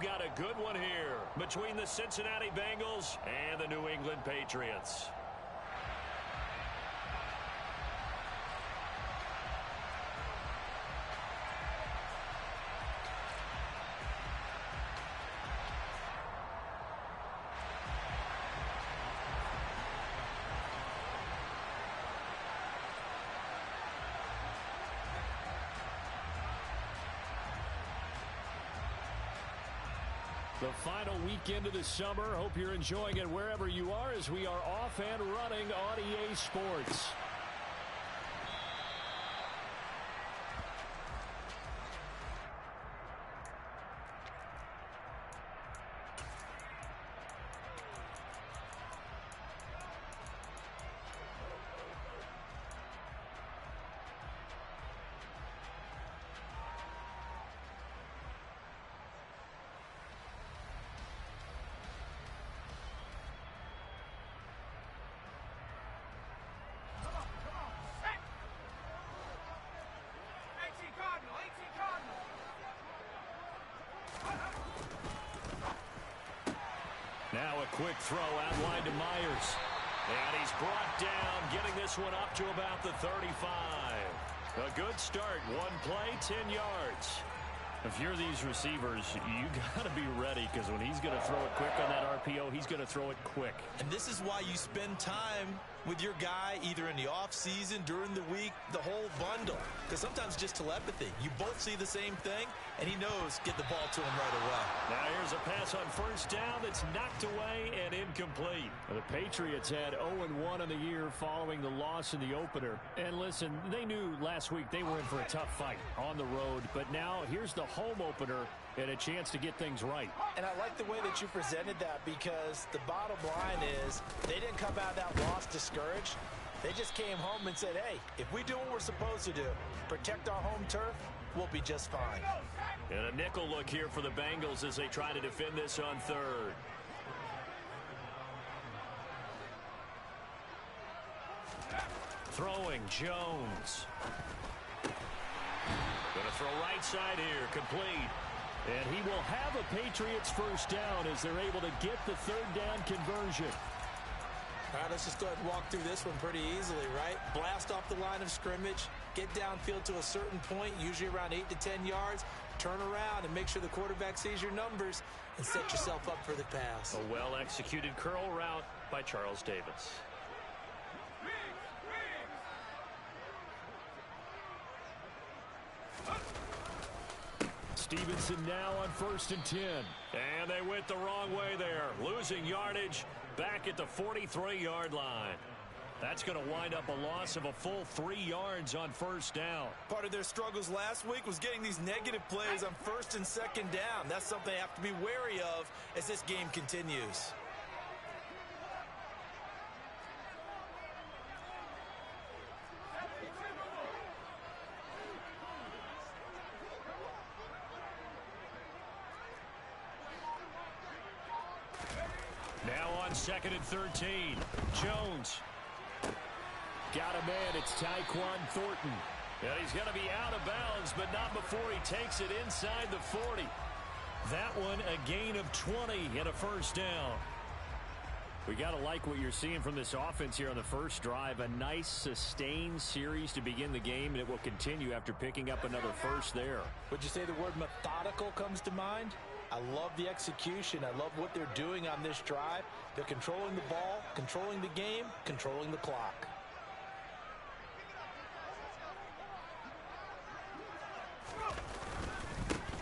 got a good one here between the Cincinnati Bengals and the New England Patriots. The final weekend of the summer. Hope you're enjoying it wherever you are as we are off and running on EA Sports. Now a quick throw out wide to Myers. And he's brought down, getting this one up to about the 35. A good start. One play, 10 yards. If you're these receivers, you got to be ready because when he's going to throw it quick on that RPO, he's going to throw it quick. And this is why you spend time with your guy either in the offseason, during the week, the whole bundle. Because sometimes just telepathy. You both see the same thing, and he knows get the ball to him right away. Now here's a pass on first down that's knocked away and incomplete. The Patriots had 0-1 on the year following the loss in the opener. And listen, they knew last week they were in for a tough fight on the road. But now here's the home opener and a chance to get things right. And I like the way that you presented that because the bottom line is they didn't come out of that loss discouraged. They just came home and said, hey, if we do what we're supposed to do, protect our home turf, we'll be just fine. And a nickel look here for the Bengals as they try to defend this on third. Throwing Jones. Going to throw right side here, complete. And he will have a Patriots first down as they're able to get the third down conversion. All right, let's just go ahead and walk through this one pretty easily, right? Blast off the line of scrimmage, get downfield to a certain point, usually around 8 to 10 yards, turn around and make sure the quarterback sees your numbers and set yourself up for the pass. A well-executed curl route by Charles Davis. Stevenson now on 1st and 10. And they went the wrong way there. Losing yardage back at the 43-yard line. That's going to wind up a loss of a full 3 yards on first down. Part of their struggles last week was getting these negative plays on 1st and 2nd down. That's something they have to be wary of as this game continues. Now on 2nd and 13. Jones. Got a man. It's Tyquan Thornton. And he's going to be out of bounds, but not before he takes it inside the 40. That one a gain of 20 and a first down. We got to like what you're seeing from this offense here on the first drive. A nice sustained series to begin the game, and it will continue after picking up another first there. Would you say the word methodical comes to mind? I love the execution. I love what they're doing on this drive. They're controlling the ball, controlling the game, controlling the clock.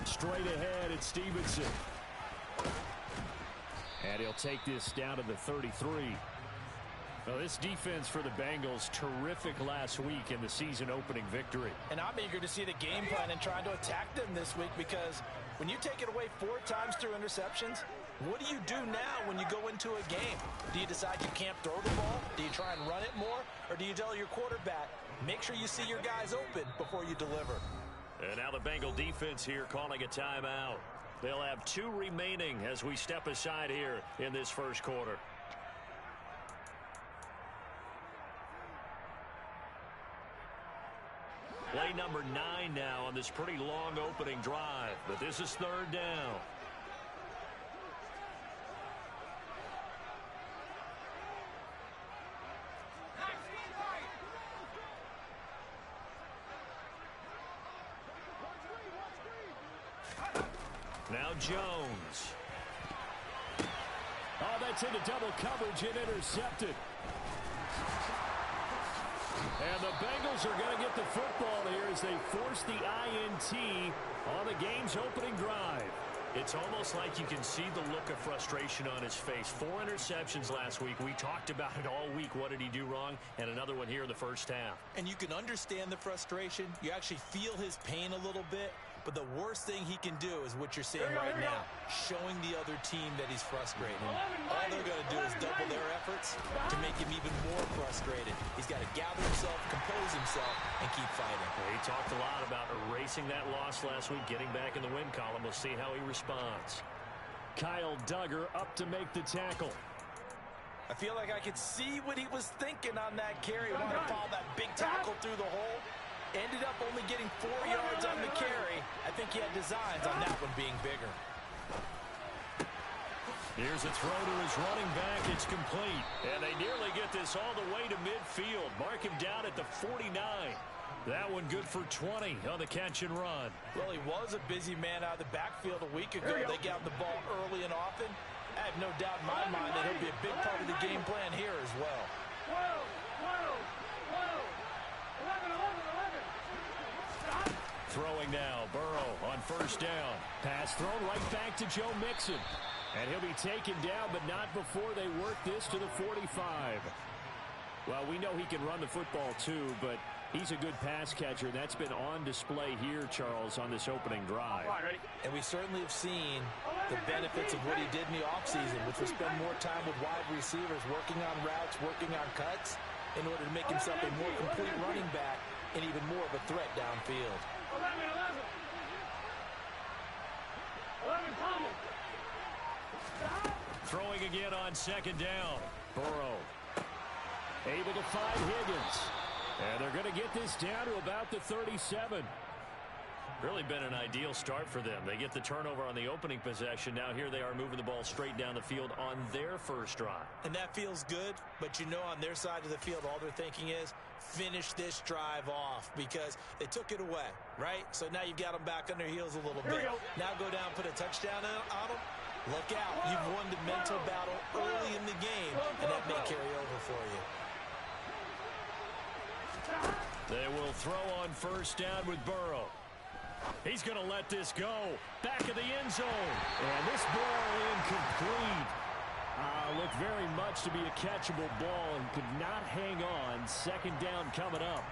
Straight ahead, it's Stevenson. And he'll take this down to the 33. Now, this defense for the Bengals, terrific last week in the season-opening victory. And I'm eager to see the game plan and trying to attack them this week because when you take it away 4 times through interceptions, what do you do now when you go into a game? Do you decide you can't throw the ball? Do you try and run it more? Or do you tell your quarterback, make sure you see your guys open before you deliver? And now the Bengal defense here calling a timeout. They'll have 2 remaining as we step aside here in this first quarter. Play number 9 now on this pretty long opening drive, but this is 3rd down. Now Jones. Oh, that's into double coverage and intercepted. And the Bengals are going to get the football here as they force the INT on the game's opening drive. It's almost like you can see the look of frustration on his face. 4 interceptions last week. We talked about it all week. What did he do wrong? And another one here in the first half. And you can understand the frustration. You actually feel his pain a little bit. But the worst thing he can do is what you're seeing right now, showing the other team that he's frustrated. All they're going to do is double their efforts to make him even more frustrated. He's got to gather himself, compose himself, and keep fighting. Well, he talked a lot about erasing that loss last week, getting back in the win column. We'll see how he responds. Kyle Duggar up to make the tackle. I feel like I could see what he was thinking on that carry. Wanted to follow that big tackle through the hole. Ended up only getting 4 yards on the carry. I think he had designs on that one being bigger. Here's a throw to his running back. It's complete. And they nearly get this all the way to midfield. Mark him down at the 49. That one good for 20 on the catch and run. Well, he was a busy man out of the backfield a week ago. They got the ball early and often. I have no doubt in my mind that he'll be a big part of the game plan here as well. Throwing now, Burrow on first down. Pass thrown right back to Joe Mixon. And he'll be taken down, but not before they work this to the 45. Well, we know he can run the football too, but he's a good pass catcher. That's been on display here, Charles, on this opening drive. And we certainly have seen the benefits of what he did in the offseason, which was spend more time with wide receivers, working on routes, working on cuts, in order to make himself a more complete running back and even more of a threat downfield. 11 Thomas. Throwing again on second down. Burrow able to find Higgins. And they're going to get this down to about the 37. Really been an ideal start for them. They get the turnover on the opening possession. Now here they are moving the ball straight down the field on their first drive. And that feels good, but you know on their side of the field all they're thinking is finish this drive off because they took it away, right? So now you've got them back on their heels a little bit. Now go down, put a touchdown on them. Look out. You've won the mental battle early in the game, and that may carry over for you. They will throw on first down with Burrow. He's going to let this go. Back of the end zone. And this ball incomplete. Looked very much to be a catchable ball and could not hang on. Second down coming up.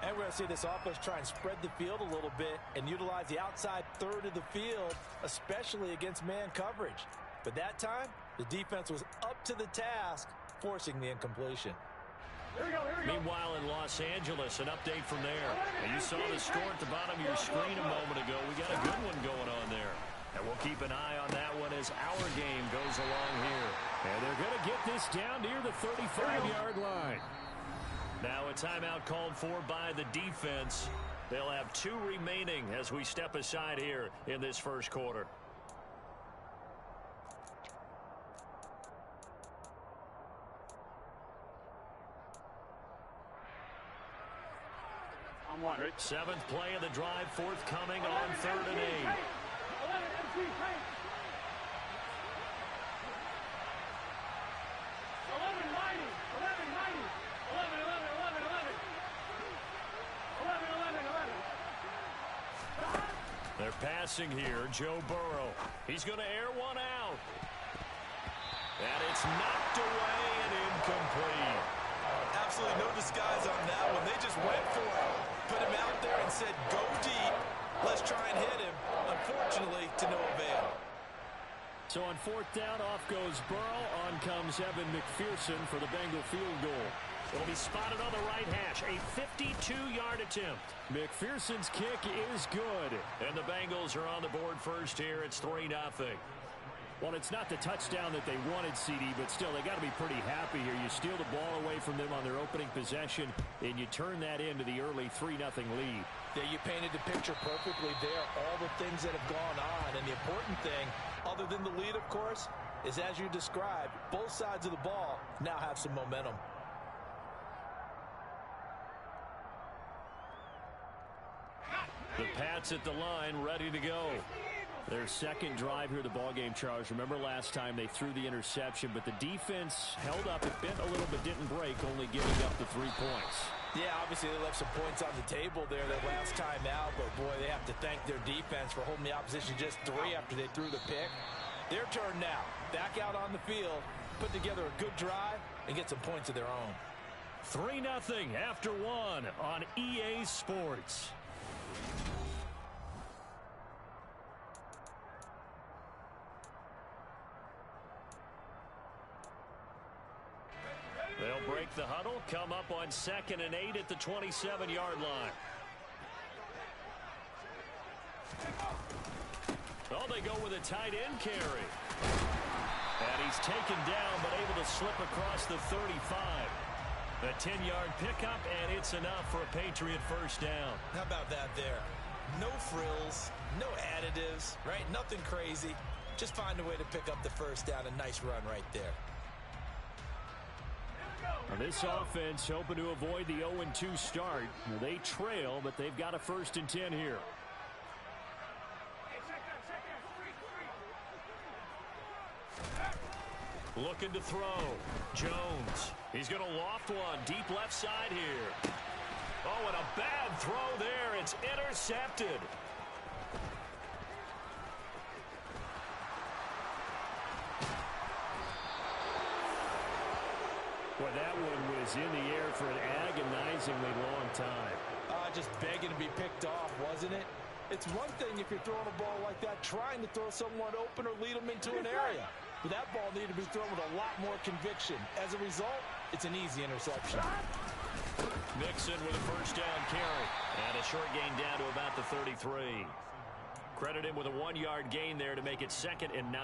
And we're going to see this offense try and spread the field a little bit and utilize the outside third of the field, especially against man coverage. But that time, the defense was up to the task, forcing the incompletion. Meanwhile, in Los Angeles, an update from there. And you saw the score at the bottom of your screen a moment ago. We got a good one going on there. And we'll keep an eye on that one as our game goes along here. And they're going to get this down near the 35-yard line. Now a timeout called for by the defense. They'll have 2 remaining as we step aside here in this first quarter. Seventh play of the drive forthcoming on 3rd and 8. They're passing here. Joe Burrow. He's going to air one out. And it's knocked away and incomplete. Absolutely no disguise on that one. They just went for it. Put him out there and said, go deep. Let's try and hit him. Unfortunately, to no avail. So on 4th down, off goes Burrow. On comes Evan McPherson for the Bengal field goal. It'll be spotted on the right hash. A 52-yard attempt. McPherson's kick is good. And the Bengals are on the board first here. It's 3-0. Well, it's not the touchdown that they wanted, CD, but still, they got to be pretty happy here. You steal the ball away from them on their opening possession, and you turn that into the early 3-0 lead. There you painted the picture perfectly there, all the things that have gone on. And the important thing, other than the lead, of course, is as you described, both sides of the ball now have some momentum. The Pats at the line, ready to go. Their second drive here, the ballgame, Charles. Remember last time they threw the interception, but the defense held up. It bent a little but didn't break, only giving up the 3 points. Yeah, obviously they left some points on the table there that last time out, but boy, they have to thank their defense for holding the opposition just 3 after they threw the pick. Their turn now. Back out on the field, put together a good drive, and get some points of their own. 3-0 after 1 on EA Sports. They'll break the huddle, come up on 2nd and 8 at the 27-yard line. Oh, they go with a tight end carry. And he's taken down, but able to slip across the 35. A 10-yard pickup, and it's enough for a Patriot first down. How about that there? No frills, no additives, right? Nothing crazy. Just find a way to pick up the first down. A nice run right there. Now this offense hoping to avoid the 0-2 start. They trail, but they've got a 1st and 10 here. Looking to throw. Jones. He's going to loft one. Deep left side here. Oh, and a bad throw there. It's intercepted. Well, that one was in the air for an agonizingly long time. Just begging to be picked off, wasn't it? It's one thing if you're throwing a ball like that, trying to throw someone open or lead them into an area. But that ball needed to be thrown with a lot more conviction. As a result, it's an easy interception. Mixon with a first down carry. And a short gain down to about the 33. Credit him with a 1-yard gain there to make it 2nd and 9.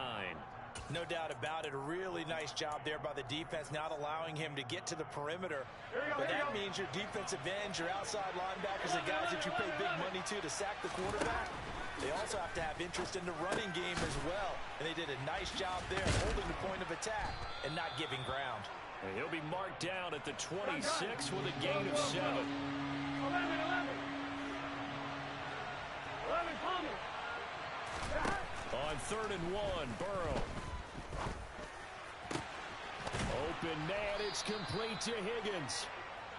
No doubt about it. A really nice job there by the defense, not allowing him to get to the perimeter. But that means your defensive ends, your outside linebackers, the guys that you pay big money to sack the quarterback, they also have to have interest in the running game as well. And they did a nice job there, holding the point of attack and not giving ground. And he'll be marked down at the 26 with a gain of 7. 11, 11, On 3rd and 1, Burrow. Open man, it's complete to Higgins.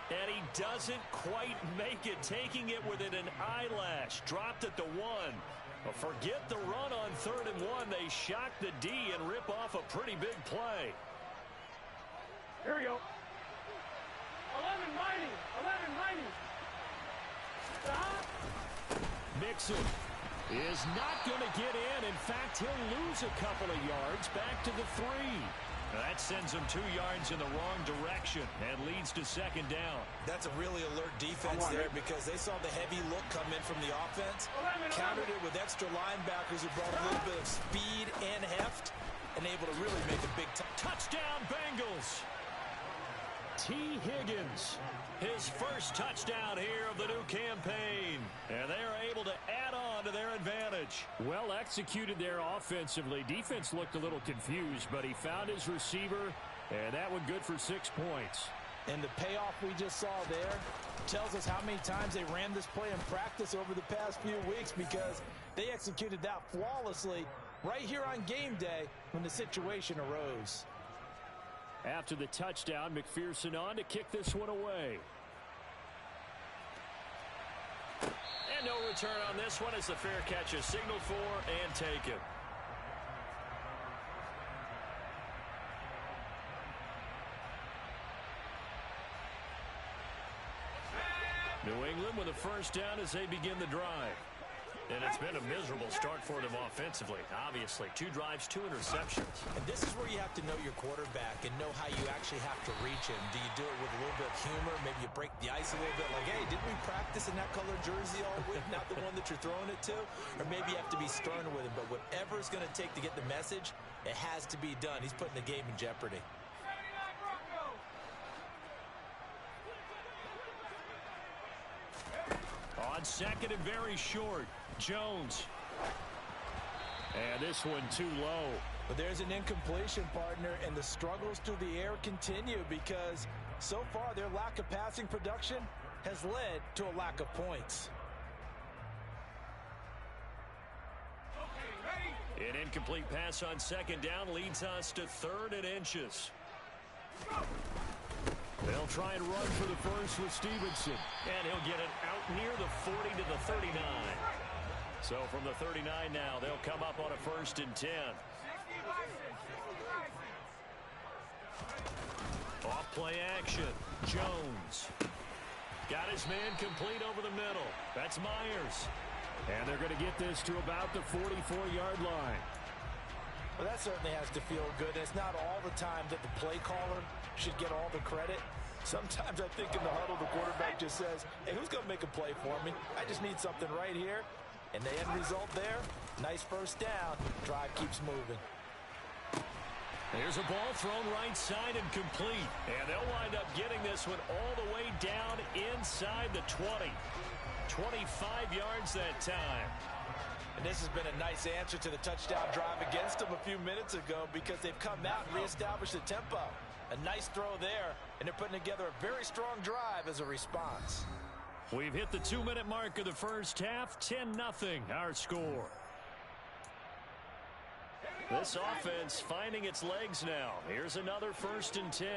And he doesn't quite make it, taking it within an eyelash. Dropped at the 1. But forget the run on 3rd and 1. They shock the D and rip off a pretty big play. Here we go. 11 mighty. 11 mighty. Mixon is not going to get in. In fact, he'll lose a couple of yards back to the 3. That sends him 2 yards in the wrong direction and leads to 2nd down. That's a really alert defense there because they saw the heavy look come in from the offense, countered it with extra linebackers who brought a little bit of speed and heft, and able to really make a big touchdown Bengals. T. Higgins, his first touchdown here of the new campaign. And they are able to add on to their advantage. Well executed there offensively. Defense looked a little confused, but he found his receiver, and that one good for 6 points. And the payoff we just saw there tells us how many times they ran this play in practice over the past few weeks, because they executed that flawlessly right here on game day when the situation arose. After the touchdown, McPherson on to kick this one away. And no return on this one as the fair catch is signaled for and taken. New England with a first down as they begin the drive. And it's been a miserable start for them offensively. Obviously, 2 drives, 2 interceptions. And this is where you have to know your quarterback and know how you actually have to reach him. Do you do it with a little bit of humor? Maybe you break the ice a little bit, like, hey, didn't we practice in that color jersey all week, not the one that you're throwing it to? Or maybe you have to be stern with him. But whatever it's going to take to get the message, it has to be done. He's putting the game in jeopardy. On 2nd and very short, Jones. And this one too low. But there's an incompletion, partner, and the struggles through the air continue because so far their lack of passing production has led to a lack of points. Okay, ready? An incomplete pass on second down leads us to 3rd and inches. They'll try and run for the first with Stevenson. And he'll get it out near the 40 to the 39. So from the 39 now, they'll come up on a 1st and 10. Off play action. Jones. Got his man complete over the middle. That's Myers. And they're going to get this to about the 44-yard line. Well, that certainly has to feel good. And it's not all the time that the play caller should get all the credit. Sometimes I think in the huddle, the quarterback just says, hey, who's going to make a play for me? I just need something right here. And the end result there, nice first down. Drive keeps moving. Here's a ball thrown right side and complete. And they'll wind up getting this one all the way down inside the 20. 25 yards that time. And this has been a nice answer to the touchdown drive against them a few minutes ago because they've come out and reestablished the tempo. A nice throw there, and they're putting together a very strong drive as a response. We've hit the 2-minute mark of the first half. 10-0 our score. This offense finding its legs now. Here's another 1st and 10.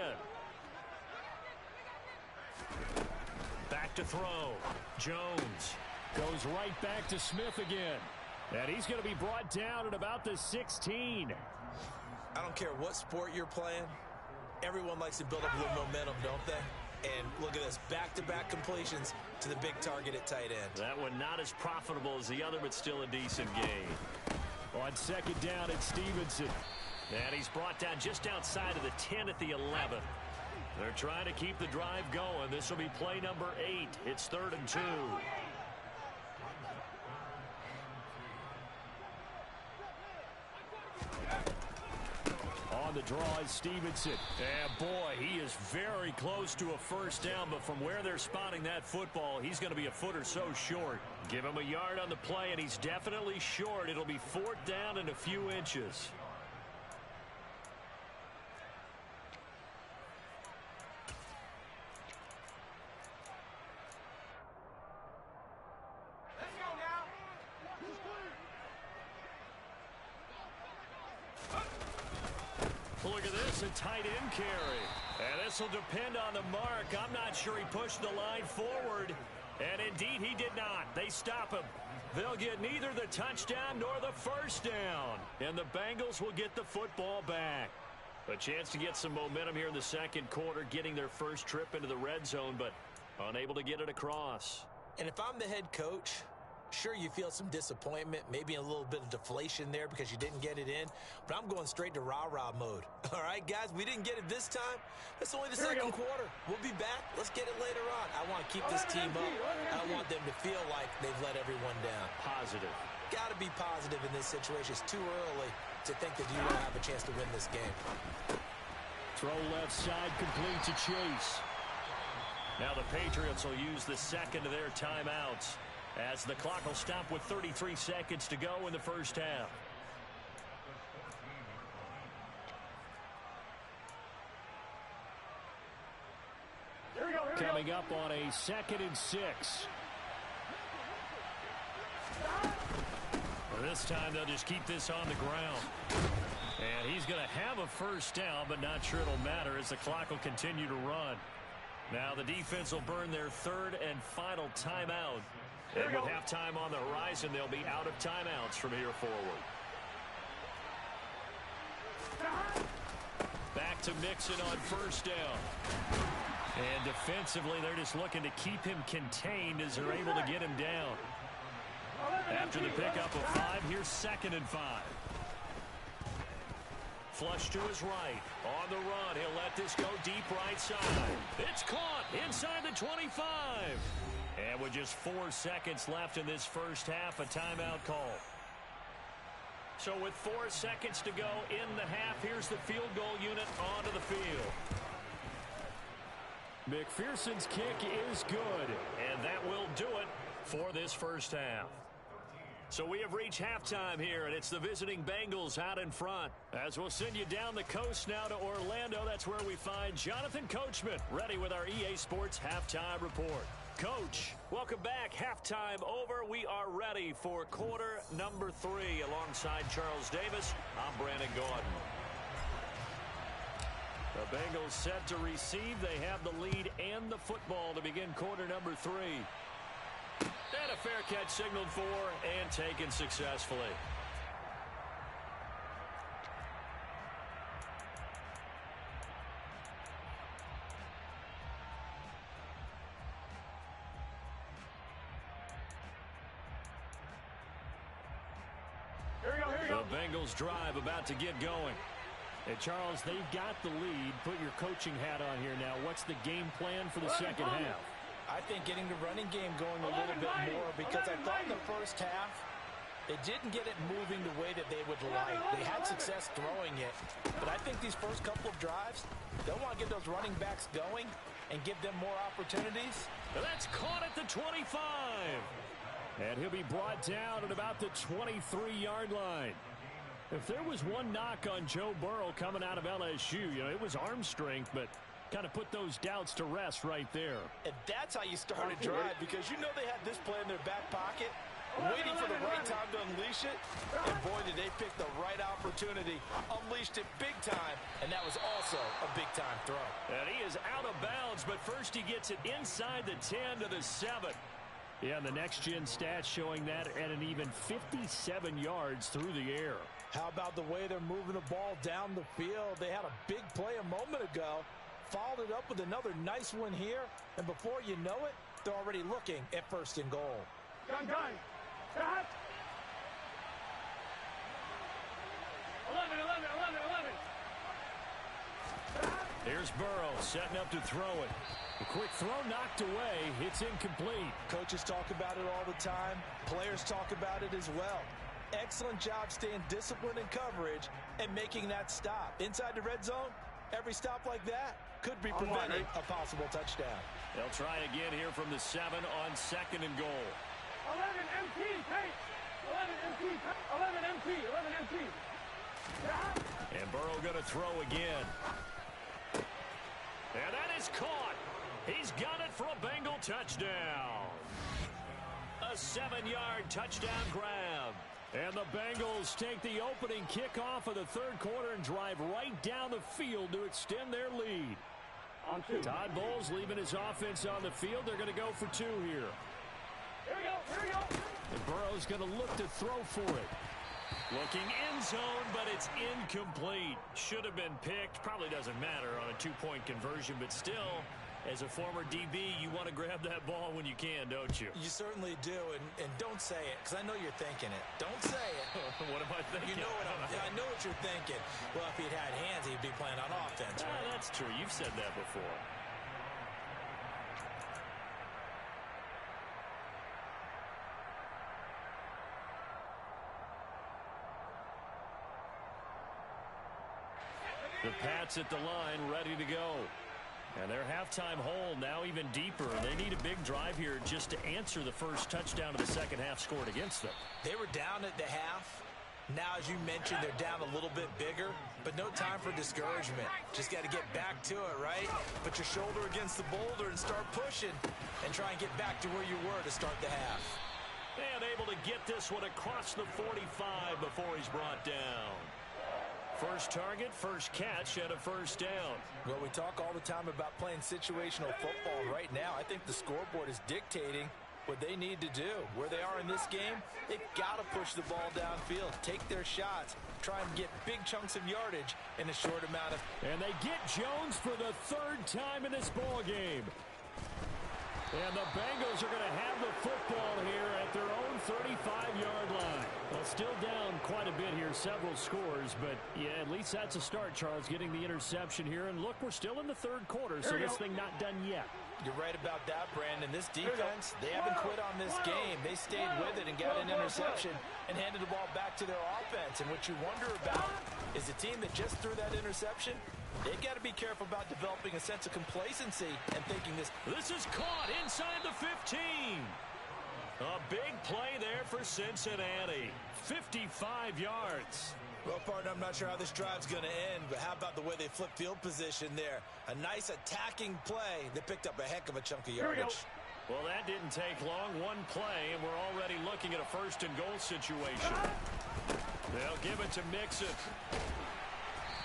Back to throw. Jones goes right back to Smith again. And he's going to be brought down at about the 16. I don't care what sport you're playing. Everyone likes to build up a little momentum, don't they? And look at this, back-to-back completions to the big target at tight end. That one not as profitable as the other, but still a decent gain. On second down, it's Stevenson. And he's brought down just outside of the 10 at the 11. They're trying to keep the drive going. This will be play number 8. It's 3rd and 2. On the draw is Stevenson. And boy, he is very close to a first down, but from where they're spotting that football, he's going to be a foot or so short. Give him a yard on the play, and he's definitely short. It'll be 4th down and a few inches. Look at this, a tight end carry. And this will depend on the mark. I'm not sure he pushed the line forward. And indeed, he did not. They stop him. They'll get neither the touchdown nor the first down. And the Bengals will get the football back. A chance to get some momentum here in the second quarter, getting their first trip into the red zone, but unable to get it across. And if I'm the head coach, sure, you feel some disappointment, maybe a little bit of deflation there because you didn't get it in, but I'm going straight to rah-rah mode. All right, guys, we didn't get it this time. That's only the second quarter. We'll be back. Let's get it later on. I want to keep this team up. I want them to feel like they've let everyone down. Positive. Got to be positive in this situation. It's too early to think that you don't have a chance to win this game. Throw left side complete to Chase. Now the Patriots will use the second of their timeouts, as the clock will stop with 33 seconds to go in the first half. Coming up on a 2nd and 6. This time they'll just keep this on the ground. And he's going to have a first down, but not sure it'll matter as the clock will continue to run. Now the defense will burn their 3rd and final timeout. And with halftime on the horizon, they'll be out of timeouts from here forward. Back to Mixon on first down. And defensively, they're just looking to keep him contained as they're able to get him down. After the pickup of 5, here's 2nd and 5. Flush to his right. On the run, he'll let this go deep right side. It's caught inside the 25. And with just 4 seconds left in this first half, a timeout call. So with 4 seconds to go in the half, here's the field goal unit onto the field. McPherson's kick is good, and that will do it for this first half. So we have reached halftime here, and it's the visiting Bengals out in front. As we'll send you down the coast now to Orlando, that's where we find Jonathan Coachman ready with our EA Sports Halftime Report. Coach. Welcome back. Halftime over. We are ready for quarter number 3. Alongside Charles Davis, I'm Brandon Gordon. The Bengals set to receive. They have the lead and the football to begin quarter number 3. And a fair catch signaled for and taken successfully. The Bengals drive about to get going. Hey, Charles, they've got the lead. Put your coaching hat on here now. What's the game plan for the second half? I think getting the running game going a little bit more, because I thought in the first half they didn't get it moving the way that they would like. They had success throwing it, but I think these first couple of drives, they'll want to get those running backs going and give them more opportunities. That's caught at the 25. And he'll be brought down at about the 23-yard line. If there was one knock on Joe Burrow coming out of LSU, it was arm strength, but kind of put those doubts to rest right there. And that's how you start a drive, because they had this play in their back pocket, waiting for the right time to unleash it. And boy, did they pick the right opportunity, unleashed it big time, and that was also a big-time throw. And he is out of bounds, but first he gets it inside the 10 to the 7. Yeah, and the next-gen stats showing that at an even 57 yards through the air. How about the way they're moving the ball down the field? They had a big play a moment ago, followed it up with another nice one here, and before you know it, they're already looking at first and goal. Gun. Stop. 11. Here's Burrow setting up to throw it. A quick throw knocked away. It's incomplete. Coaches talk about it all the time. Players talk about it as well. Excellent job staying disciplined in coverage and making that stop. Inside the red zone, every stop like that could be preventing a possible touchdown. They'll try again here from the 7 on second and goal. 11 MT, take. 11 MT. And Burrow going to throw again. And that is caught. He's got it for a Bengal touchdown. A 7-yard touchdown grab. And the Bengals take the opening kickoff of the third quarter and drive right down the field to extend their lead. Todd Bowles leaving his offense on the field. They're going to go for 2 here. Here we go. And Burrow's going to look to throw for it. Looking end zone, but it's incomplete. Should have been picked. Probably doesn't matter on a 2-point conversion, but still, as a former DB, you want to grab that ball when you can, don't you? You certainly do, and don't say it, because I know you're thinking it. Don't say it. What am I thinking? I know what you're thinking. Well, if he'd had hands, he'd be playing on offense, right? That's true. You've said that before. The Pats at the line, ready to go. And their halftime hole now even deeper. They need a big drive here just to answer the first touchdown of the second half scored against them. They were down at the half. Now, as you mentioned, they're down a little bit bigger, but no time for discouragement. Just got to get back to it, right? Put your shoulder against the boulder and start pushing and try and get back to where you were to start the half. And able to get this one across the 45 before he's brought down. First target, first catch, and a first down. Well, we talk all the time about playing situational football. Right now, I think the scoreboard is dictating what they need to do. Where they are in this game, they've got to push the ball downfield, take their shots, try and get big chunks of yardage in a short amount of... And they get Jones for the 3rd time in this ball game. And the Bengals are going to have the football here at their own 35-yard line. Well, still down quite a bit here, several scores, but yeah, at least that's a start, Charles, getting the interception here. And look, we're still in the 3rd quarter, so this thing not done yet. You're right about that, Brandon. This defense, they haven't quit on this game. They stayed with it and got an interception and handed the ball back to their offense. And what you wonder about is the team that just threw that interception, they've got to be careful about developing a sense of complacency and thinking this. This is caught inside the 15. A big play there for Cincinnati. 55 yards. Well, partner, I'm not sure how this drive's going to end, but how about the way they flip field position there? A nice attacking play that picked up a heck of a chunk of yardage. Well, that didn't take long. One play, and we're already looking at a first-and-goal situation. They'll give it to Mixon.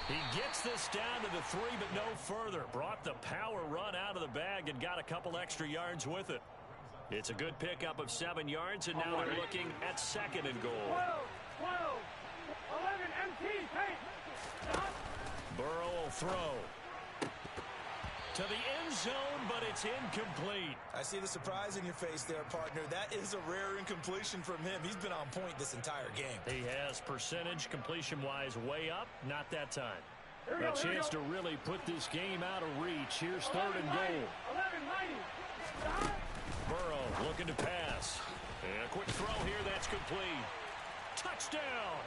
He gets this down to the 3, but no further. Brought the power run out of the bag and got a couple extra yards with it. It's a good pickup of 7 yards, and now they're looking at second and goal. 12, 11, MT, take. Stop. Burrow will throw to the end zone, but it's incomplete. I see the surprise in your face there, partner. That is a rare incompletion from him. He's been on point this entire game. He has percentage completion-wise way up. Not that time. A chance to really put this game out of reach. Here's third and goal. 11-90. Stop. Burrow looking to pass. And a quick throw here. That's complete. Touchdown.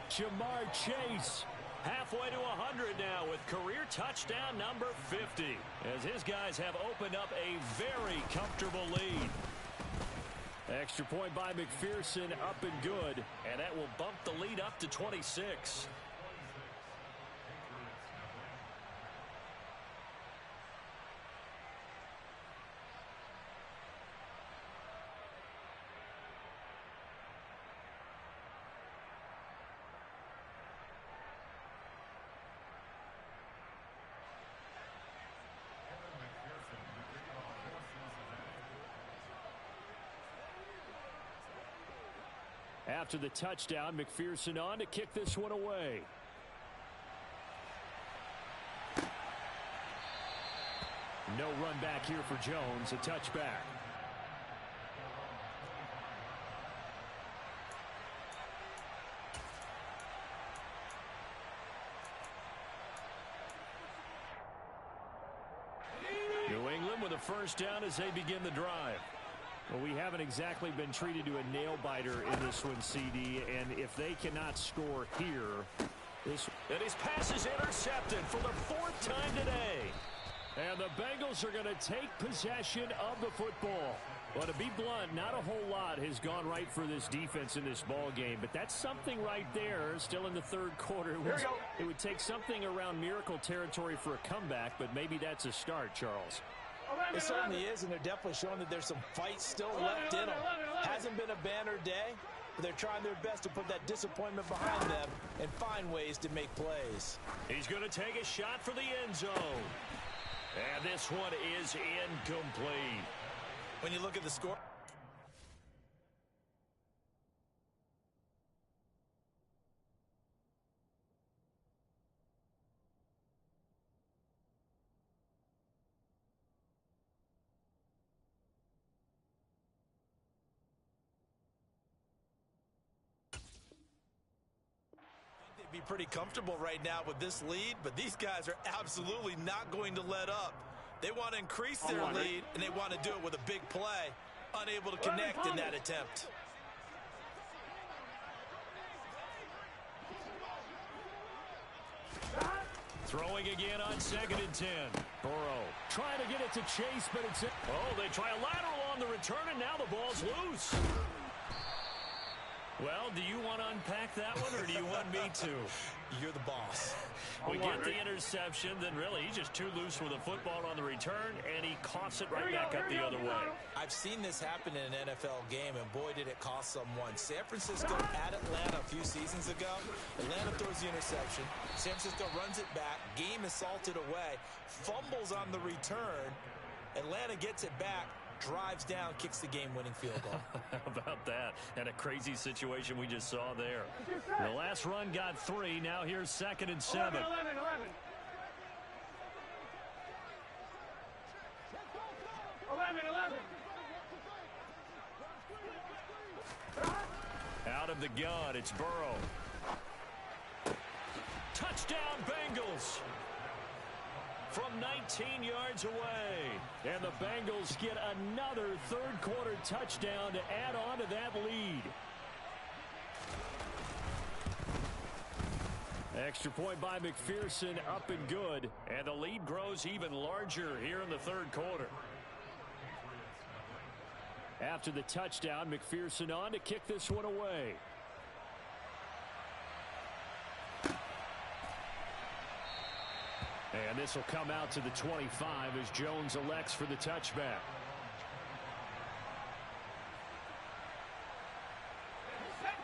Jamar Chase. Halfway to 100 now with career touchdown number 50. As his guys have opened up a very comfortable lead. Extra point by McPherson, up and good. And that will bump the lead up to 26. After the touchdown, McPherson on to kick this one away. No run back here for Jones. A touchback. New England with a first down as they begin the drive. Well, we haven't exactly been treated to a nail-biter in this one, CD, and if they cannot score here, and his pass is intercepted for the 4th time today. And the Bengals are going to take possession of the football. Well, to be blunt, not a whole lot has gone right for this defense in this ball game, but that's something right there. Still in the 3rd quarter. It would take something around miracle territory for a comeback, but maybe that's a start, Charles. It certainly is, and they're definitely showing that there's some fight still left in them. Hasn't been a banner day, but they're trying their best to put that disappointment behind them and find ways to make plays. He's going to take a shot for the end zone. And this one is incomplete. When you look at the score, be pretty comfortable right now with this lead, but these guys are absolutely not going to let up. They want to increase their lead, and they want to do it with a big play. Unable to connect in that attempt. Throwing again on 2nd and 10. Burrow trying to get it to Chase, but it's... Oh, they try a lateral on the return, and now the ball's loose. Well, do you want to unpack that one, or do you want me to? You're the boss. We get the interception, then really he's just too loose with the football on the return, and he coughs it right back up the other way. I've seen this happen in an NFL game, and boy, did it cost someone. San Francisco at Atlanta a few seasons ago. Atlanta throws the interception. San Francisco runs it back. Game is salted away. Fumbles on the return. Atlanta gets it back. Drives down, kicks the game-winning field goal. How about that? And a crazy situation we just saw there. The last run got 3. Now here's 2nd and 7. 11. Out of the gun, it's Burrow. Touchdown, Bengals! From 19 yards away. And the Bengals get another 3rd quarter touchdown to add on to that lead. Extra point by McPherson, up and good. And the lead grows even larger here in the 3rd quarter. After the touchdown, McPherson on to kick this one away. And this will come out to the 25 as Jones elects for the touchback.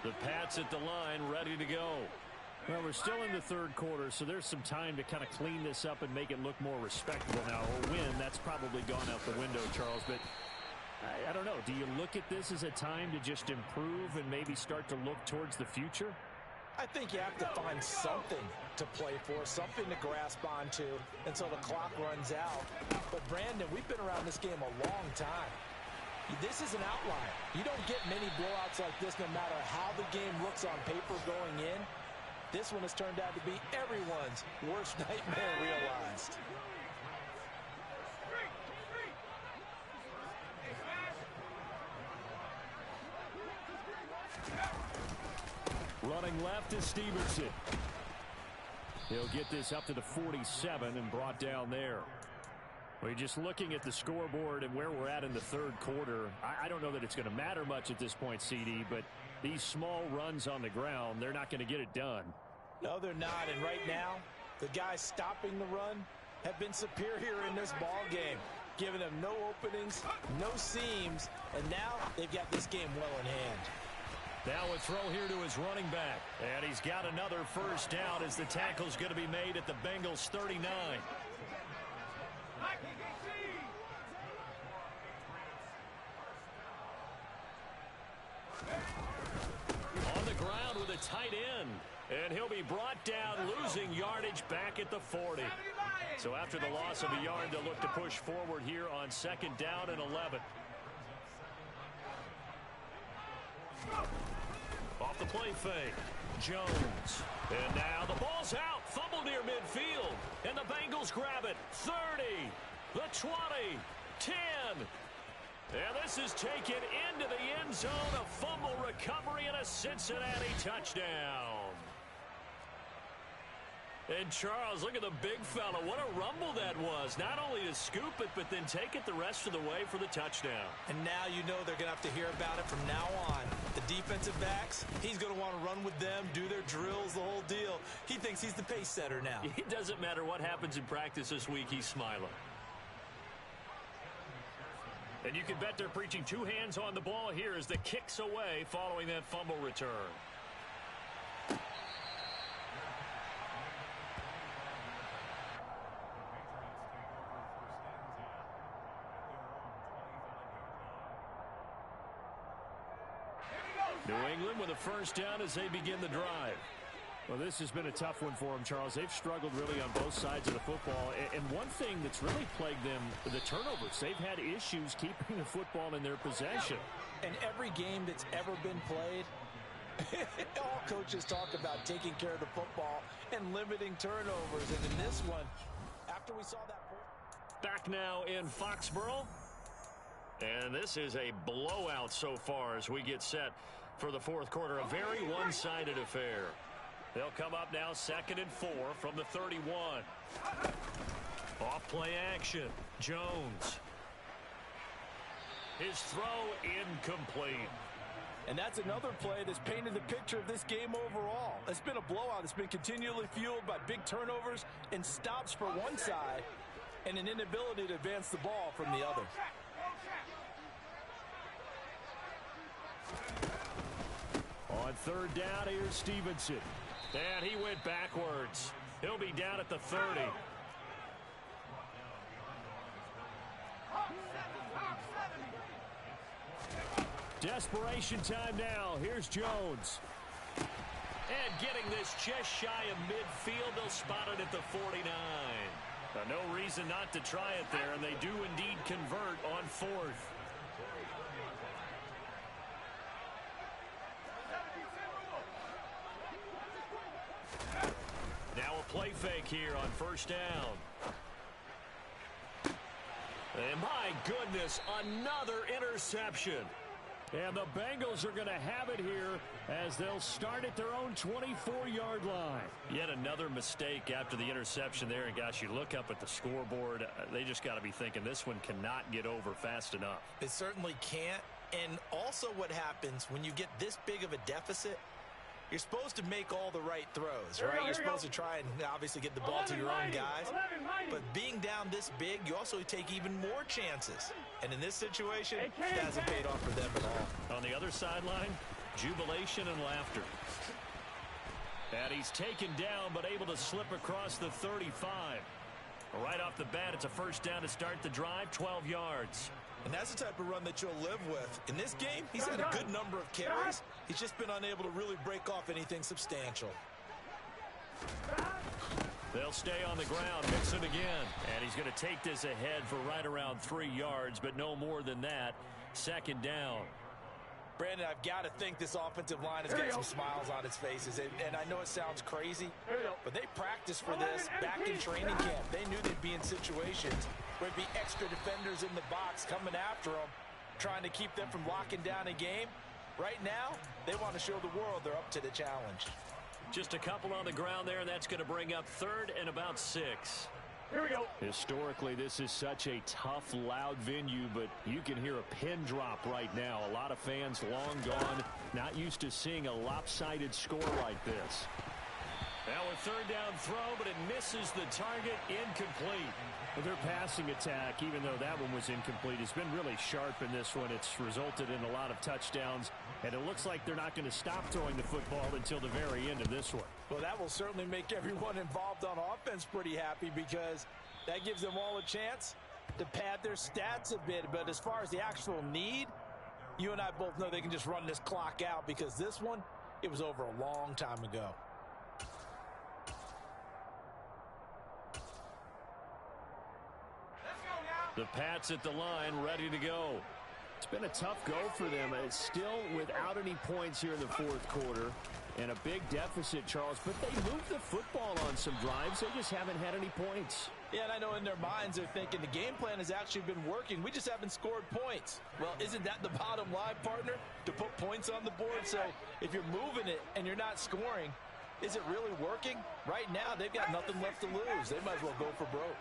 The Pats at the line, ready to go. Well, we're still in the third quarter, so there's some time to kind of clean this up and make it look more respectable now. A win, that's probably gone out the window, Charles, but I don't know. Do you look at this as a time to just improve and maybe start to look towards the future? I think you have to find something to play for, something to grasp onto until the clock runs out. But, Brandon, we've been around this game a long time. This is an outlier. You don't get many blowouts like this no matter how the game looks on paper going in. This one has turned out to be everyone's worst nightmare realized. Running left is Stevenson. He'll get this up to the 47 and brought down there. Well, just looking at the scoreboard and where we're at in the third quarter, I don't know that it's going to matter much at this point, CD, but these small runs on the ground, they're not going to get it done. No, they're not. And right now, the guys stopping the run have been superior in this ball game, giving them no openings, no seams, and now they've got this game well in hand. Now a throw here to his running back. And he's got another first down as the tackle's going to be made at the Bengals 39. On the ground with a tight end. And he'll be brought down, losing yardage back at the 40. So after the loss of a yard, they'll look to push forward here on second down and 11. Off the play fake, Jones. And now the ball's out. Fumble near midfield. And the Bengals grab it. 30, the 20, 10. And this is taken into the end zone. A fumble recovery and a Cincinnati touchdown. And Charles, look at the big fella. What a rumble that was. Not only to scoop it, but then take it the rest of the way for the touchdown. And now you know they're going to have to hear about it from now on. The defensive backs, he's going to want to run with them, do their drills, the whole deal. He thinks he's the pace setter now. It doesn't matter what happens in practice this week, he's smiling. And you can bet they're preaching two hands on the ball here as the kick's away following that fumble return. New England with a first down as they begin the drive. Well, this has been a tough one for them, Charles. They've struggled really on both sides of the football. And one thing that's really plagued them, the turnovers. They've had issues keeping the football in their possession. And every game that's ever been played, all coaches talk about taking care of the football and limiting turnovers. And in this one, after we saw that... Back now in Foxborough. And this is a blowout so far as we get set for the fourth quarter. A very one-sided affair. They'll come up now 2nd and 4 from the 31. Off play action. Jones. His throw incomplete. And that's another play that's painted the picture of this game overall. It's been a blowout. It's been continually fueled by big turnovers and stops for one side and an inability to advance the ball from the other. On third down, here's Stevenson. And he went backwards. He'll be down at the 30. Desperation time now. Here's Jones. And getting this just shy of midfield, they'll spot it at the 49. Now, no reason not to try it there, and they do indeed convert on 4th. Now a play fake here on first down. And my goodness, another interception. And the Bengals are going to have it here as they'll start at their own 24-yard line. Yet another mistake after the interception there. And, gosh, you look up at the scoreboard, they just got to be thinking this one cannot get over fast enough. It certainly can't. And also what happens when you get this big of a deficit, you're supposed to make all the right throws, right? You're supposed to try and obviously get the ball to your own guys. But being down this big, you also take even more chances. And in this situation, it hasn't paid off for them at all. On the other sideline, Jubilation and laughter. And he's taken down, but able to slip across the 35. Right off the bat, it's a first down to start the drive, 12 yards. And that's the type of run that you'll live with. In this game, he's had a good number of carries. He's just been unable to really break off anything substantial. They'll stay on the ground, mix it again. And he's going to take this ahead for right around 3 yards, but no more than that. Second down. Brandon, I've got to think this offensive line has got some smiles on its faces. And I know it sounds crazy, but they practiced for this back in training camp. They knew they'd be in situations where it'd be extra defenders in the box coming after them, trying to keep them from locking down a game. Right now, they want to show the world they're up to the challenge. Just a couple on the ground there, and that's going to bring up 3rd and about 6. Here we go. Historically, this is such a tough, loud venue, but you can hear a pin drop right now. A lot of fans long gone, not used to seeing a lopsided score like this. Now a 3rd down throw, but it misses the target, incomplete. Well, their passing attack, even though that one was incomplete, has been really sharp in this one. It's resulted in a lot of touchdowns, and it looks like they're not going to stop throwing the football until the very end of this one. Well, that will certainly make everyone involved on offense pretty happy because that gives them all a chance to pad their stats a bit. But as far as the actual need, you and I both know they can just run this clock out because this one, it was over a long time ago. The Pats at the line, ready to go. It's been a tough go for them. It's still without any points here in the 4th quarter and a big deficit, Charles, but they moved the football on some drives. They just haven't had any points. Yeah, and I know in their minds they're thinking the game plan has actually been working. We just haven't scored points. Well, isn't that the bottom line, partner? To put points on the board? So if you're moving it and you're not scoring, is it really working? Right now, they've got nothing left to lose. They might as well go for broke.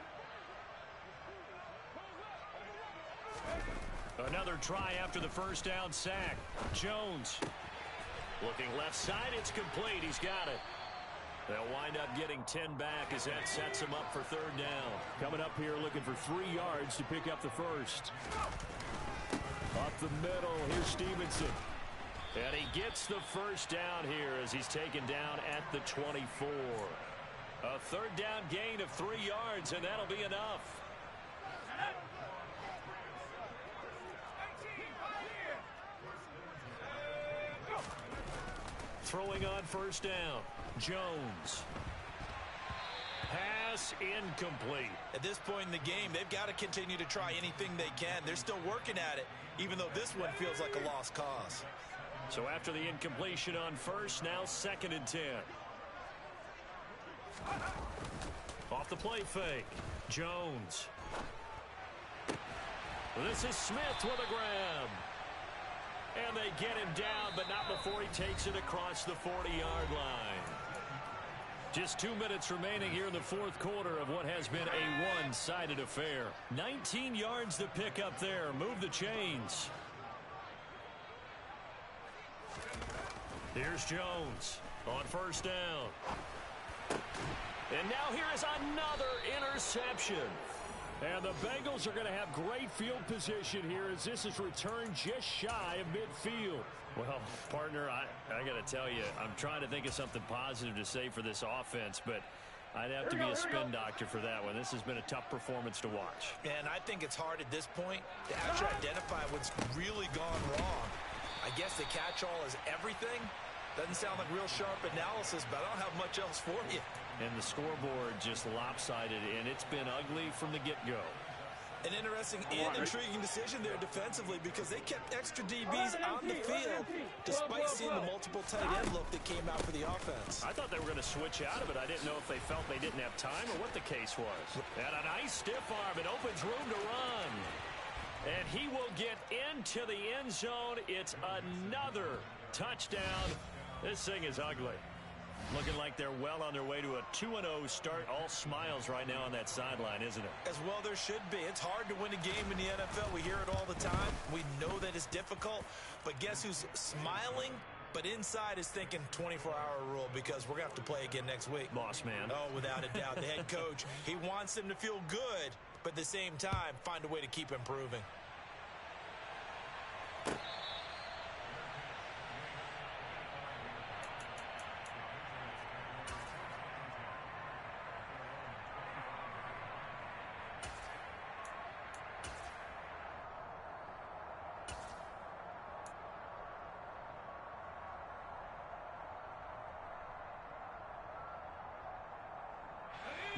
Another try after the first down sack. Jones looking left side. It's complete. He's got it. They'll wind up getting 10 back as that sets him up for 3rd down. Coming up here looking for 3 yards to pick up the first. Up the middle, here's Stevenson. And he gets the first down here as he's taken down at the 24. A 3rd down gain of 3 yards, and that'll be enough. Throwing on first down, Jones. Pass incomplete. At this point in the game, they've got to continue to try anything they can. They're still working at it, even though this one feels like a lost cause. So after the incompletion on first, now 2nd and 10. Off the play fake, Jones. This is Smith with a grab. And they get him down, but not before he takes it across the 40-yard line. Just 2 minutes remaining here in the 4th quarter of what has been a one-sided affair. 19 yards to pick up there. Move the chains. Here's Jones on first down. And now here is another interception. And the Bengals are going to have great field position here as this is returned just shy of midfield. Well, partner, I got to tell you, I'm trying to think of something positive to say for this offense, but I'd have to be a spin doctor for that one. This has been a tough performance to watch. And I think it's hard at this point to actually identify what's really gone wrong. I guess the catch-all is everything. Doesn't sound like real sharp analysis, but I don't have much else for you. And the scoreboard just lopsided, and it's been ugly from the get-go. An interesting and intriguing decision there defensively because they kept extra DBs on the field despite seeing the multiple tight end look that came out for the offense. I thought they were going to switch out of it. I didn't know if they felt they didn't have time or what the case was. And a nice stiff arm. It opens room to run. And he will get into the end zone. It's another touchdown. This thing is ugly. Looking like they're well on their way to a 2-0 start. All smiles right now on that sideline, isn't it? As well there should be. It's hard to win a game in the NFL. We hear it all the time. We know that it's difficult. But guess who's smiling? But inside is thinking 24-hour rule because we're going to have to play again next week. Boss man. Oh, without a doubt. The head coach, he wants them to feel good, but at the same time, find a way to keep improving.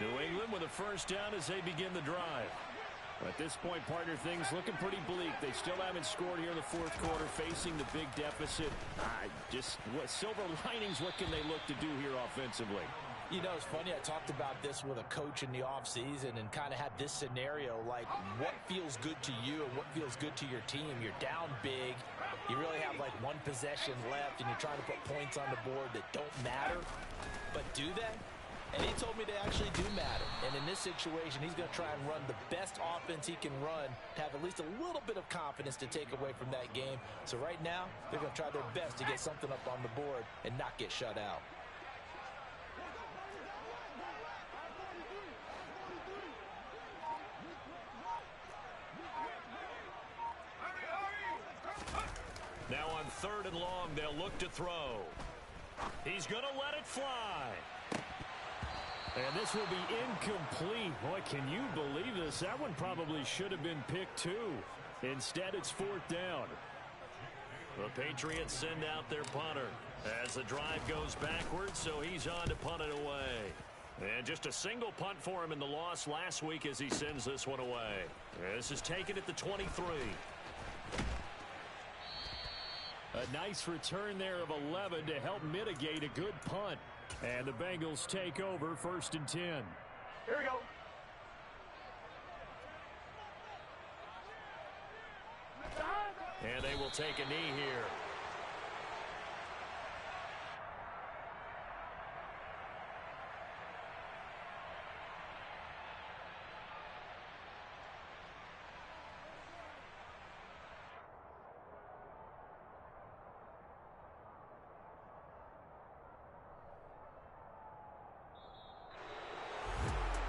New England with a first down as they begin the drive. At this point, partner, things looking pretty bleak. They still haven't scored here in the fourth quarter, facing the big deficit. Just what silver linings, what can they look to do here offensively? You know, it's funny, I talked about this with a coach in the offseason and kind of had this scenario, like what feels good to you and what feels good to your team. You're down big. You really have like one possession left, and you're trying to put points on the board that don't matter. But do they? And he told me they actually do matter. And in this situation, he's going to try and run the best offense he can run to have at least a little bit of confidence to take away from that game. So right now, they're going to try their best to get something up on the board and not get shut out. Now on 3rd and long, they'll look to throw. He's going to let it fly. And this will be incomplete. Boy, can you believe this? That one probably should have been picked too. Instead, it's 4th down. The Patriots send out their punter as the drive goes backwards, so he's on to punt it away. And just a single punt for him in the loss last week as he sends this one away. This is taken at the 23. A nice return there of 11 to help mitigate a good punt. And the Bengals take over 1st and 10. Here we go. And they will take a knee here.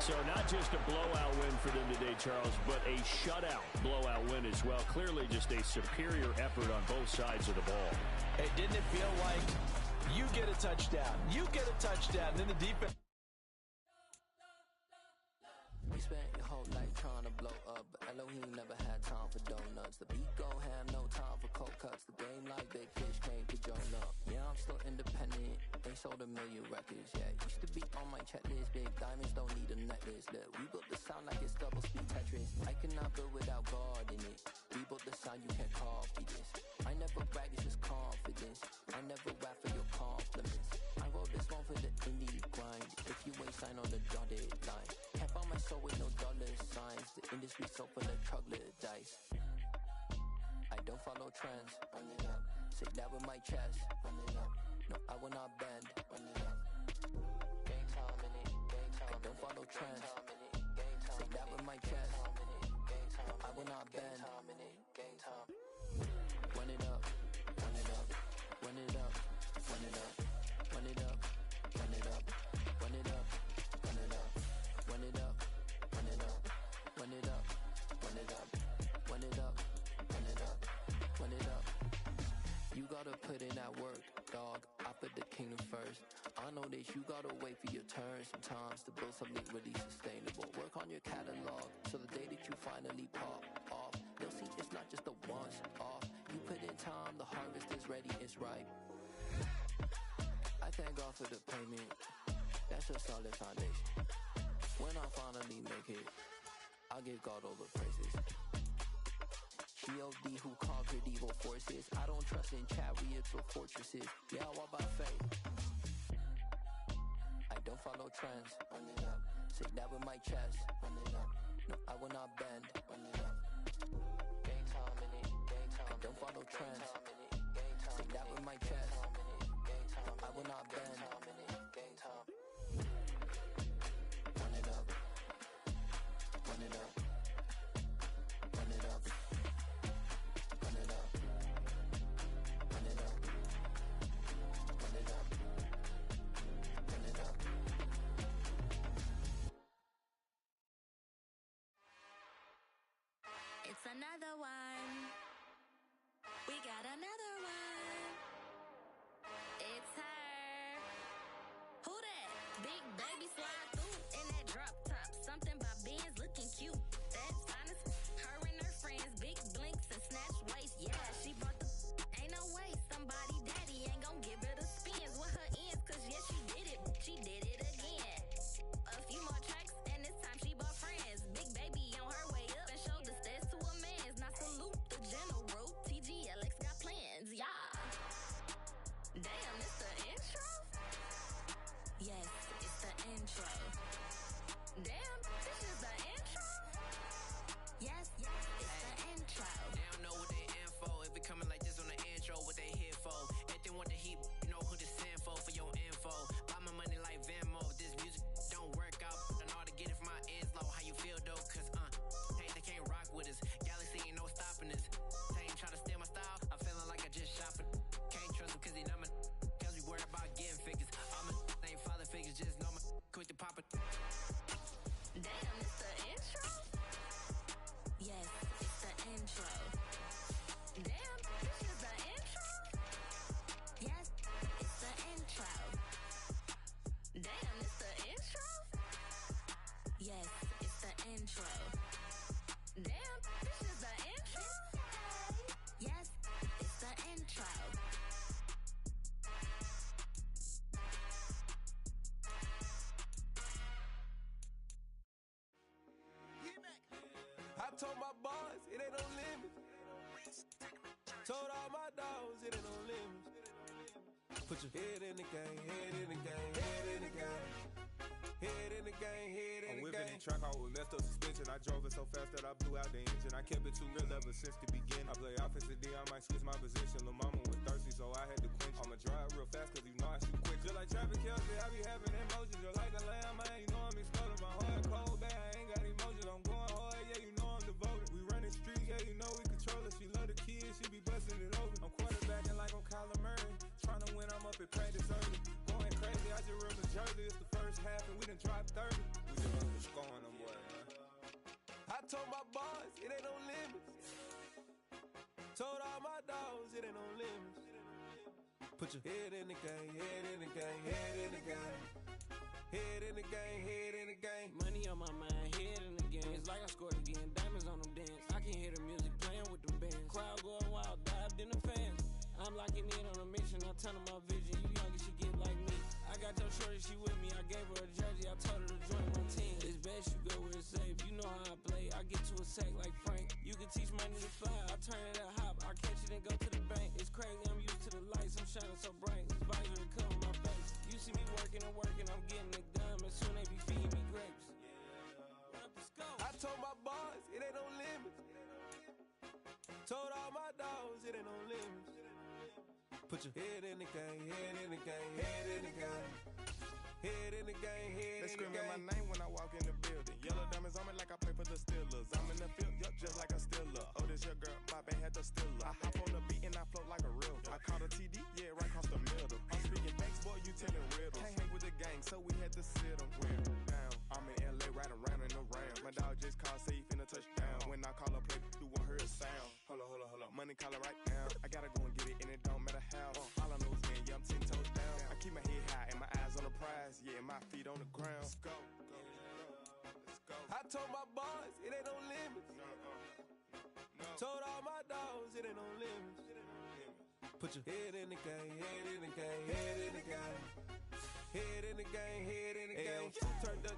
So not just a blowout win for them today, Charles, but a shutout blowout win as well. Clearly just a superior effort on both sides of the ball. Hey, didn't it feel like you get a touchdown, you get a touchdown, then the defense. We spent your whole life trying to blow up, but Elohim never had time for donuts. The beat go ham, no time for cold cuts. The game like big fish came to join up. Yeah, I'm still independent, they sold 1 million records. Yeah, used to be on my checklist. Big diamonds don't need a necklace. Look, we built the sound like it's double speed Tetris. I cannot build without God in it. We built the sound, you can't copy this. I never brag, it's just confidence. I never rap for your compliments. I wrote this one for the indie grind. If you ain't signed on the dotted line, can't buy my soul with no dollar signs. The industry so full of troglodytes. I don't follow trends. Run it up. Say that with my chest. Run it up. No, I will not bend. Run it up. Gang time in it. Gang time. I don't follow trends. Say that with my chest. I will not bend. Gang time. Run it up. Run it up. Run it up. Run it up. Run it up. Run it up. Run it up. Run it up. Run it up. Run it up. Run it up. Run it up. Run it up. Run it up. Run it up. You gotta put in that work, dog. I put the kingdom first. I know that you gotta wait for your turn sometimes to build something really sustainable. Work on your catalog, so the day that you finally pop off, they'll see it's not just a once off. You put in time, the harvest is ready, it's ripe. I thank God for the payment. That's a solid foundation. When I finally make it, I'll give God all the praises. G.O.D. who conquered evil forces. I don't trust in chariots or fortresses. Yeah, I walk by faith. I don't follow trends. Run it up. Say that with my chest. Run it up. No, I will not bend. Run it up. Gang time in it. Gang time. I don't follow trends. Say that with my chest. I will not bend. Gang time. Run it up. Run it up. Run it up. Run it up. Run it up. Run it up. Run it up. It's another one. We got another one. It's her. Who that? Big baby slide through in that drop top. Something by Benz looking cute. That's honest. Her and her friends, big blinks and snatch waist. Yeah, she brought the. Ain't no way somebody daddy ain't gon' give her the spins with her ends. Cause yeah, she did it. She did it again. A few more tracks intro. Damn, this is the intro? Yes, it's the intro. I told my boys it ain't no limits. Told all my dogs it ain't no limits. Put your head in the game, head in the game, head in the game. Head in the game, head in the game. I'm whipping the track out with messed up suspension. I drove it so fast that I blew out the engine. I kept it too real ever since the beginning. I play offensive D, I might switch my position. Lil' mama was thirsty, so I had to quench. I'ma drive real fast, cause you know I shoot quick. Just like traffic Kelsey, I be having emotions. Just like a lamb, man, you know I'm exploding. My heart cold, bad, I ain't got emotions. I'm going hard, yeah, you know I'm devoted. We running streets, yeah, you know we control it. She love the kids, she be busting it over. I'm quarterbacking like I'm Kyler Murray. Trying to win, I'm up at practice early. Going crazy, I just ripped the jersey. It's the first half and we done dropped 30. We just up the score on them boys, man. I told my boys it ain't no limits. Told all my dogs it ain't no limits. Put your head in the game, head in the game, head in the game. Head in the game, head in the game. Money on my mind, head in the game. It's like I scored again, diamonds on them dance. I can hear the music playing with them bands. Crowd going wild, dived in the fans. I'm locking in on a mission, I tell her my vision. You young, she get like me. I got your shorty, she with me. I gave her a jersey, I told her to join my team. It's best you go where it's safe. You know how I play. I get to a sack like Frank. You can teach money to fly. I turn it up hop. I catch it and go to the bank. It's crazy, I'm used to the lights. I'm shining so bright. This visor will cover my face. You see me working and working. I'm getting it done. As soon they be feeding me grapes. I told my boys it ain't no limits. Told all my dogs it ain't no limits. Put your head in the game, head in the game, head in the game. Head in the game, head in the game. They screaming my name when I walk in the building. Yellow diamonds on me like I play for the Steelers. I'm in the field, yup, just like a Steeler. Oh, this your girl, my band had the Steeler. I hop on the beat and I float like a real. I caught a TD, yeah, right across the middle. I'm speaking banks, boy, you telling riddles. Can't hang with the gang, so we had to sit them down. I'm in LA, riding round and around. My dog just called, say he finna touchdown. When I call a play, you won't hear a sound. Hold up, money calling right now. I gotta go and get it, and it don't matter how. All I know is, man, yeah, I'm 10 toes down. I keep my head high and my eyes on the prize. Yeah, my feet on the ground. Let's go. I told my boys it ain't no limits. Told all my dogs it ain't no limits. Put your head in the game, head in the game, head in the game. Head in the game, head in the game. Turned up